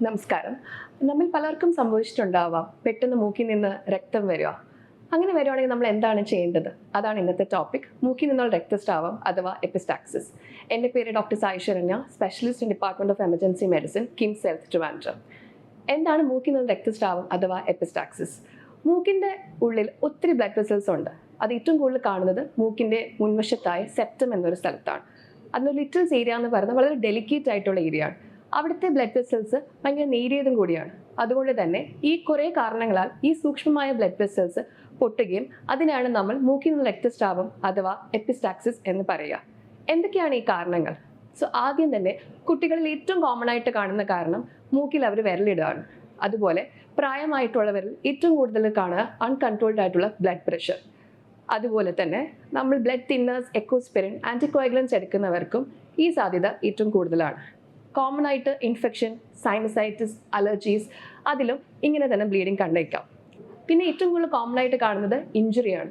നമസ്കാരം. നമ്മിൽ പലർക്കും സംഭവിച്ചിട്ടുണ്ടാവാം പെട്ടെന്ന് മൂക്കിൽ നിന്ന് രക്തം വരിക. അങ്ങനെ വരുവാണെങ്കിൽ നമ്മൾ എന്താണ് ചെയ്യേണ്ടത്? അതാണ് ഇന്നത്തെ ടോപ്പിക്. മൂക്കിൽ നിന്നുള്ള രക്തസ്രാവം അഥവാ എപ്പിസ്റ്റാക്സിസ്. എൻ്റെ പേര് doctor Sai Saranya, specialist in department of emergency medicine, KIMS health Trivandrum. എന്താണ് മൂക്കിൽ നിന്ന് രക്തസ്രാവം അഥവാ എപ്പിസ്റ്റാക്സിസ്? മൂക്കിൻ്റെ ഉള്ളിൽ ഒത്തിരി ബ്ലഡ് വെസൽസ് ഉണ്ട്. അത് ഏറ്റവും കൂടുതൽ കാണുന്നത് മൂക്കിൻ്റെ മുൻവശത്തായ സെപ്റ്റം എന്നൊരു സ്ഥലത്താണ്. അതിനൊരു ലിറ്റിൽസ് ഏരിയ എന്ന് പറയുന്നത് വളരെ ഡെലിക്കേറ്റ് ആയിട്ടുള്ള ഏരിയ ആണ്. അവിടുത്തെ ബ്ലഡ് വെസൽസ് ഭയങ്കര നേരിയതും കൂടിയാണ്. അതുകൊണ്ട് തന്നെ ഈ കുറേ കാരണങ്ങളാൽ ഈ സൂക്ഷ്മമായ ബ്ലഡ് വെസൽസ് പൊട്ടുകയും അതിനാണ് നമ്മൾ മൂക്കിൽ നിന്ന് രക്തസ്രാവം അഥവാ എപ്പിസ്റ്റാക്സിസ് എന്ന് പറയുക. എന്തൊക്കെയാണ് ഈ കാരണങ്ങൾ? ആദ്യം തന്നെ കുട്ടികളിൽ ഏറ്റവും കോമൺ ആയിട്ട് കാണുന്ന കാരണം മൂക്കിൽ അവർ വിരലിടുകയാണ്. അതുപോലെ പ്രായമായിട്ടുള്ളവരിൽ ഏറ്റവും കൂടുതൽ കാണുക അൺകൺട്രോൾഡ് ആയിട്ടുള്ള ബ്ലഡ് പ്രഷർ. അതുപോലെ തന്നെ നമ്മൾ ബ്ലഡ് തിന്നേഴ്സ്, എക്കോസ്പിരിൻ, ആൻറ്റികോയാഗുലൻസ് എടുക്കുന്നവർക്കും ഈ സാധ്യത ഏറ്റവും കൂടുതലാണ്. കോമൺ ആയിട്ട് ഇൻഫെക്ഷൻ, സൈനസൈറ്റിസ്, അലർജീസ്, അതിലും ഇങ്ങനെ തന്നെ ബ്ലീഡിങ് കണ്ടേക്കാം. പിന്നെ ഏറ്റവും കൂടുതൽ കോമൺ ആയിട്ട് കാണുന്നത് ഇഞ്ചുറിയാണ്.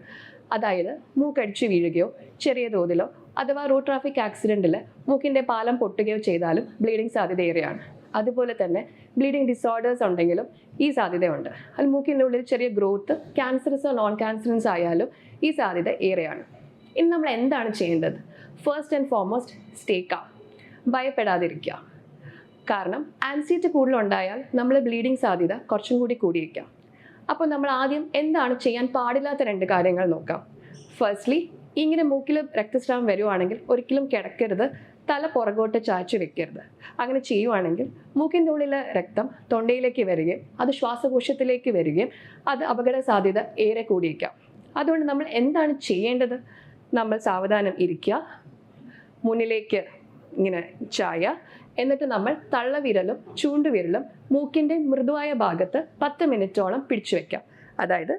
അതായത് മൂക്കടിച്ച് വീഴുകയോ ചെറിയ തോതിലോ അഥവാ റോഡ് ട്രാഫിക് ആക്സിഡൻറ്റിൽ മൂക്കിൻ്റെ പാലം പൊട്ടുകയോ ചെയ്താലും ബ്ലീഡിങ് സാധ്യത ഏറെയാണ്. അതുപോലെ തന്നെ ബ്ലീഡിങ് ഡിസോർഡേഴ്സ് ഉണ്ടെങ്കിലും ഈ സാധ്യതയുണ്ട്. അത് മൂക്കിൻ്റെ ഉള്ളിൽ ചെറിയ ഗ്രോത്ത്, ക്യാൻസറസോ നോൺ ക്യാൻസറൻസ് ആയാലും ഈ സാധ്യത ഏറെയാണ്. ഇനി നമ്മൾ എന്താണ് ചെയ്യേണ്ടത്? First and foremost stay calm. ഭയപ്പെടാതിരിക്കുക. കാരണം ആൻസിറ്റി കൂടുതലുണ്ടായാൽ നമ്മൾ ബ്ലീഡിങ് സാധ്യത കുറച്ചും കൂടി കൂടിയിരിക്കാം. അപ്പോൾ നമ്മൾ ആദ്യം എന്താണ് ചെയ്യാൻ പാടില്ലാത്ത 2 കാര്യങ്ങൾ നോക്കാം. ഫസ്റ്റ്ലി, ഇങ്ങനെ മൂക്കിൽ രക്തസ്രാവം വരുവാണെങ്കിൽ ഒരിക്കലും കിടക്കരുത്, തല പുറകോട്ട് ചാച്ചു വെക്കരുത്. അങ്ങനെ ചെയ്യുവാണെങ്കിൽ മൂക്കിൻ്റെ ഉള്ളിലെ രക്തം തൊണ്ടയിലേക്ക് വരികയും അത് ശ്വാസകോശത്തിലേക്ക് വരികയും അത് അപകട സാധ്യത ഏറെ കൂടിയിരിക്കാം. അതുകൊണ്ട് നമ്മൾ എന്താണ് ചെയ്യേണ്ടത്? നമ്മൾ സാവധാനം ഇരിക്കുക, മുന്നിലേക്ക് ഇങ്ങനെ ചായ, എന്നിട്ട് നമ്മൾ തള്ളവിരലും ചൂണ്ടുവിരലും മൂക്കിൻ്റെ മൃദുവായ ഭാഗത്ത് 10 മിനിറ്റോളം പിടിച്ചു വെക്കാം. അതായത്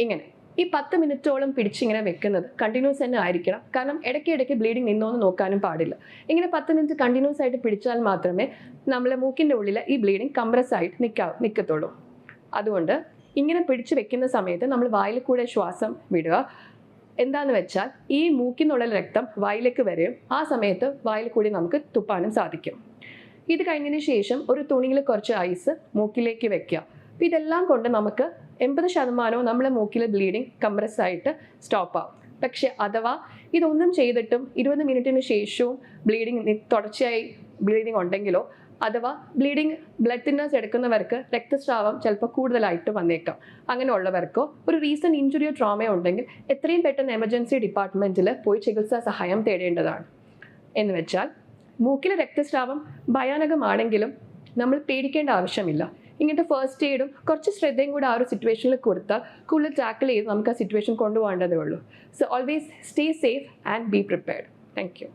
ഇങ്ങനെ ഈ 10 മിനിറ്റോളം പിടിച്ചിങ്ങനെ വെക്കുന്നത് കണ്ടിന്യൂസ് തന്നെ ആയിരിക്കണം. കാരണം ഇടയ്ക്കിടയ്ക്ക് ബ്ലീഡിങ് നിന്നോന്ന് നോക്കാനും പാടില്ല. ഇങ്ങനെ 10 മിനിറ്റ് കണ്ടിന്യൂസ് ആയിട്ട് പിടിച്ചാൽ മാത്രമേ നമ്മളെ മൂക്കിൻ്റെ ഉള്ളിൽ ഈ ബ്ലീഡിങ് കംപ്രസ് ആയിട്ട് നിൽക്കത്തുള്ളൂ. അതുകൊണ്ട് ഇങ്ങനെ പിടിച്ചു വെക്കുന്ന സമയത്ത് നമ്മൾ വായിൽ കൂടെ ശ്വാസം വിടുക. എന്താന്ന് വെച്ചാൽ ഈ മൂക്കിനുള്ളിൽ രക്തം വായിലേക്ക് വരെയും ആ സമയത്ത് വായിൽ കൂടി നമുക്ക് തുപ്പാനും സാധിക്കും. ഇത് കഴിഞ്ഞതിന് ശേഷം ഒരു തുണിയിൽ കുറച്ച് ഐസ് മൂക്കിലേക്ക് വെക്കുക. അപ്പോൾ ഇതെല്ലാം കൊണ്ട് നമുക്ക് 80% നമ്മളെ മൂക്കിലെ ബ്ലീഡിങ് കംപ്രസ് ആയിട്ട് സ്റ്റോപ്പ് ആവും. പക്ഷെ അഥവാ ഇതൊന്നും ചെയ്തിട്ടും 20 മിനിറ്റിന് ശേഷവും ബ്ലീഡിങ് തുടർച്ചയായി ബ്ലീഡിങ് ഉണ്ടെങ്കിലോ അഥവാ ബ്ലഡ് തിന്നേഴ്സ് എടുക്കുന്നവർക്ക് രക്തസ്രാവം ചിലപ്പോൾ കൂടുതലായിട്ട് വന്നേക്കാം. അങ്ങനെയുള്ളവർക്കോ ഒരു റീസെൻറ്റ് ഇഞ്ചുറിയോ ട്രോമയോ ഉണ്ടെങ്കിൽ എത്രയും പെട്ടെന്ന് എമർജൻസി ഡിപ്പാർട്ട്മെൻറ്റിൽ പോയി ചികിത്സാ സഹായം തേടേണ്ടതാണ്. എന്ന് വെച്ചാൽ മൂക്കിലെ രക്തസ്രാവം ഭയാനകമാണെങ്കിലും നമ്മൾ പേടിക്കേണ്ട ആവശ്യമില്ല. ഇങ്ങനത്തെ ഫസ്റ്റ് എയ്ഡും കുറച്ച് ശ്രദ്ധയും കൂടെ ആ ഒരു സിറ്റുവേഷനിൽ കൊടുത്താൽ കൂടുതൽ ടാക്കിൾ ചെയ്ത് നമുക്ക് ആ സിറ്റുവേഷൻ കൊണ്ടുപോകേണ്ടതേ ഉള്ളൂ. Always stay safe and be prepared. Thank you.